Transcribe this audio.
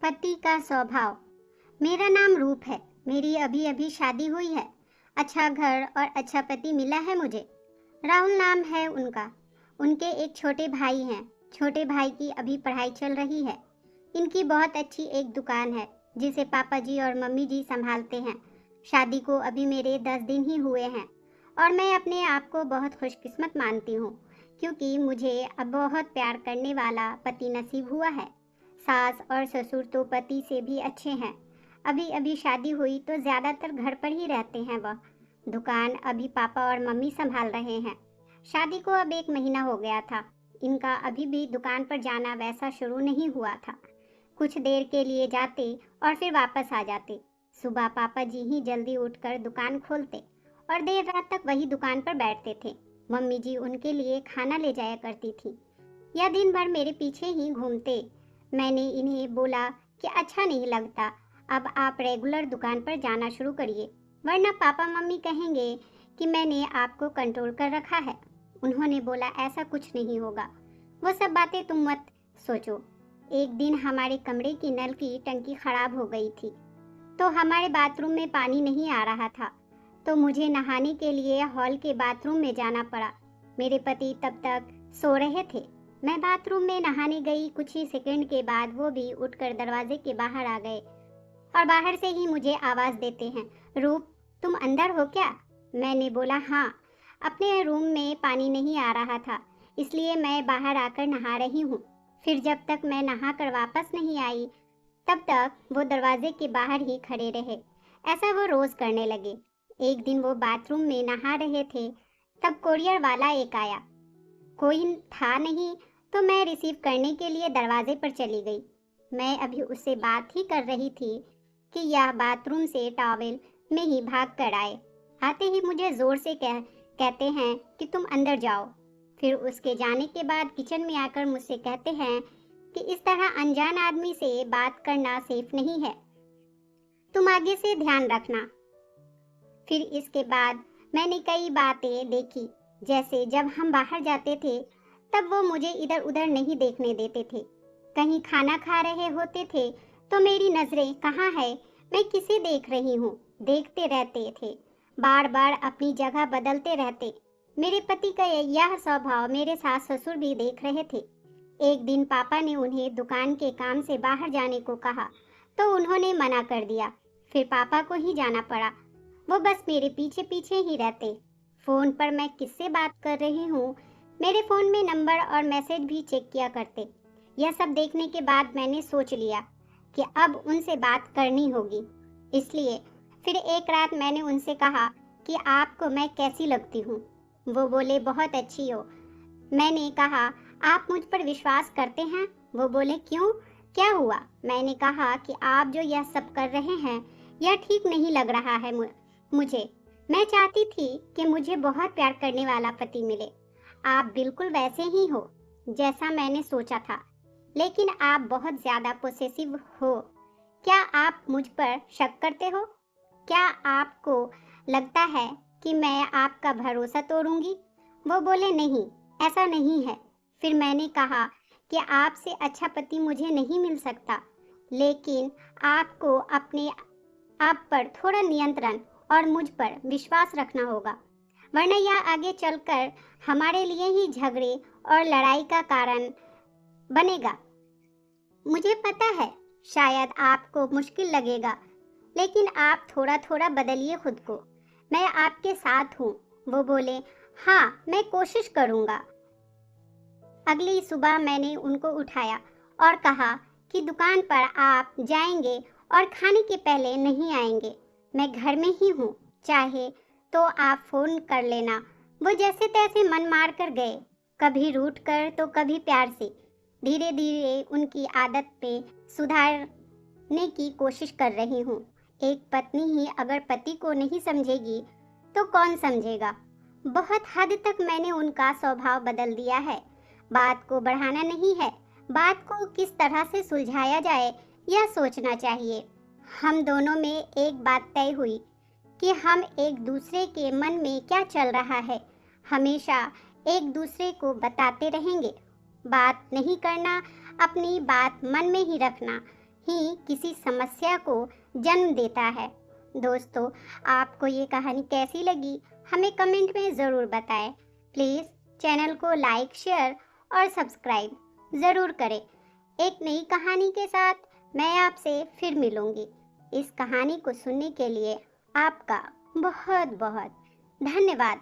पति का स्वभाव। मेरा नाम रूप है। मेरी अभी अभी शादी हुई है। अच्छा घर और अच्छा पति मिला है मुझे। राहुल नाम है उनका। उनके एक छोटे भाई हैं। छोटे भाई की अभी पढ़ाई चल रही है। इनकी बहुत अच्छी एक दुकान है जिसे पापा जी और मम्मी जी संभालते हैं। शादी को अभी मेरे 10 दिन ही हुए हैं और मैं अपने आप को बहुत खुशकिस्मत मानती हूँ क्योंकि मुझे अब बहुत प्यार करने वाला पति नसीब हुआ है। सास और ससुर तो पति से भी अच्छे हैं। अभी अभी शादी हुई तो ज़्यादातर घर पर ही रहते हैं वह। दुकान अभी पापा और मम्मी संभाल रहे हैं। शादी को अब 1 महीना हो गया था। इनका अभी भी दुकान पर जाना वैसा शुरू नहीं हुआ था। कुछ देर के लिए जाते और फिर वापस आ जाते। सुबह पापा जी ही जल्दी उठकर दुकान खोलते और देर रात तक वही दुकान पर बैठते थे। मम्मी जी उनके लिए खाना ले जाया करती थी या दिन भर मेरे पीछे ही घूमते। मैंने इन्हें बोला कि अच्छा नहीं लगता, अब आप रेगुलर दुकान पर जाना शुरू करिए, वरना पापा मम्मी कहेंगे कि मैंने आपको कंट्रोल कर रखा है। उन्होंने बोला ऐसा कुछ नहीं होगा, वो सब बातें तुम मत सोचो। एक दिन हमारे कमरे की नल की टंकी खराब हो गई थी तो हमारे बाथरूम में पानी नहीं आ रहा था, तो मुझे नहाने के लिए हॉल के बाथरूम में जाना पड़ा। मेरे पति तब तक सो रहे थे। मैं बाथरूम में नहाने गई। कुछ ही सेकंड के बाद वो भी उठकर दरवाजे के बाहर आ गए और बाहर से ही मुझे आवाज़ देते हैं, रूप तुम अंदर हो क्या? मैंने बोला हाँ, अपने रूम में पानी नहीं आ रहा था इसलिए मैं बाहर आकर नहा रही हूँ। फिर जब तक मैं नहा कर वापस नहीं आई तब तक वो दरवाजे के बाहर ही खड़े रहे। ऐसा वो रोज़ करने लगे। एक दिन वो बाथरूम में नहा रहे थे तब कोरियर वाला एक आया। कोई था नहीं तो मैं रिसीव करने के लिए दरवाजे पर चली गई। मैं अभी उससे बात ही कर रही थी कि यह बाथरूम से टॉवेल में ही भाग कर आए। आते ही मुझे जोर से कहते हैं कि तुम अंदर जाओ। फिर उसके जाने के बाद किचन में आकर मुझसे कहते हैं कि इस तरह अनजान आदमी से बात करना सेफ नहीं है, तुम आगे से ध्यान रखना। फिर इसके बाद मैंने कई बातें देखी, जैसे जब हम बाहर जाते थे तब वो मुझे इधर उधर नहीं देखने देते थे। कहीं खाना खा रहे होते थे तो मेरी नजरें कहाँ है, मैं किसे देख रही हूँ, देखते रहते थे। बार बार अपनी जगह बदलते रहते। मेरे पति का यह स्वभाव मेरे सास ससुर भी देख रहे थे। एक दिन पापा ने उन्हें दुकान के काम से बाहर जाने को कहा तो उन्होंने मना कर दिया। फिर पापा को ही जाना पड़ा। वो बस मेरे पीछे पीछे ही रहते। फ़ोन पर मैं किससे बात कर रही हूँ, मेरे फ़ोन में नंबर और मैसेज भी चेक किया करते। यह सब देखने के बाद मैंने सोच लिया कि अब उनसे बात करनी होगी। इसलिए फिर एक रात मैंने उनसे कहा कि आपको मैं कैसी लगती हूँ। वो बोले बहुत अच्छी हो। मैंने कहा आप मुझ पर विश्वास करते हैं? वो बोले क्यों, क्या हुआ? मैंने कहा कि आप जो यह सब कर रहे हैं यह ठीक नहीं लग रहा है मुझे। मैं चाहती थी कि मुझे बहुत प्यार करने वाला पति मिले। आप बिल्कुल वैसे ही हो जैसा मैंने सोचा था, लेकिन आप बहुत ज़्यादा पोसेसिव हो। क्या आप मुझ पर शक करते हो? क्या आपको लगता है कि मैं आपका भरोसा तोड़ूंगी? वो बोले नहीं, ऐसा नहीं है। फिर मैंने कहा कि आपसे अच्छा पति मुझे नहीं मिल सकता, लेकिन आपको अपने आप पर थोड़ा नियंत्रण और मुझ पर विश्वास रखना होगा, वरना यह आगे चलकर हमारे लिए ही झगड़े और लड़ाई का कारण बनेगा। मुझे पता है शायद आपको मुश्किल लगेगा, लेकिन आप थोड़ा थोड़ा बदलिए खुद को। मैं आपके साथ हूँ। वो बोले हाँ, मैं कोशिश करूँगा। अगली सुबह मैंने उनको उठाया और कहा कि दुकान पर आप जाएंगे और खाने के पहले नहीं आएंगे। मैं घर में ही हूँ, चाहे तो आप फ़ोन कर लेना। वो जैसे तैसे मन मार कर गए, कभी रूठ कर तो कभी प्यार से। धीरे धीरे उनकी आदत पे सुधारने की कोशिश कर रही हूँ। एक पत्नी ही अगर पति को नहीं समझेगी तो कौन समझेगा। बहुत हद तक मैंने उनका स्वभाव बदल दिया है। बात को बढ़ाना नहीं है, बात को किस तरह से सुलझाया जाए यह सोचना चाहिए। हम दोनों में एक बात तय हुई कि हम एक दूसरे के मन में क्या चल रहा है हमेशा एक दूसरे को बताते रहेंगे। बात नहीं करना, अपनी बात मन में ही रखना ही किसी समस्या को जन्म देता है। दोस्तों, आपको ये कहानी कैसी लगी हमें कमेंट में ज़रूर बताएं। प्लीज़ चैनल को लाइक, शेयर और सब्सक्राइब ज़रूर करें। एक नई कहानी के साथ मैं आपसे फिर मिलूंगी। इस कहानी को सुनने के लिए आपका बहुत बहुत धन्यवाद।